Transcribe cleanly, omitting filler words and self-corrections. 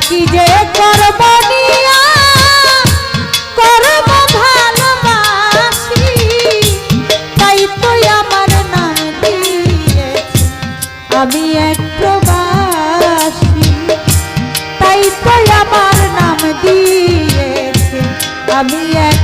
কি যে করব নিয়া করব ভালোবাসি, তাই তো আমার নাম দিয়েছে আমি এক প্রবাসী, তাই তো আমার নাম দিয়েছে আমি এক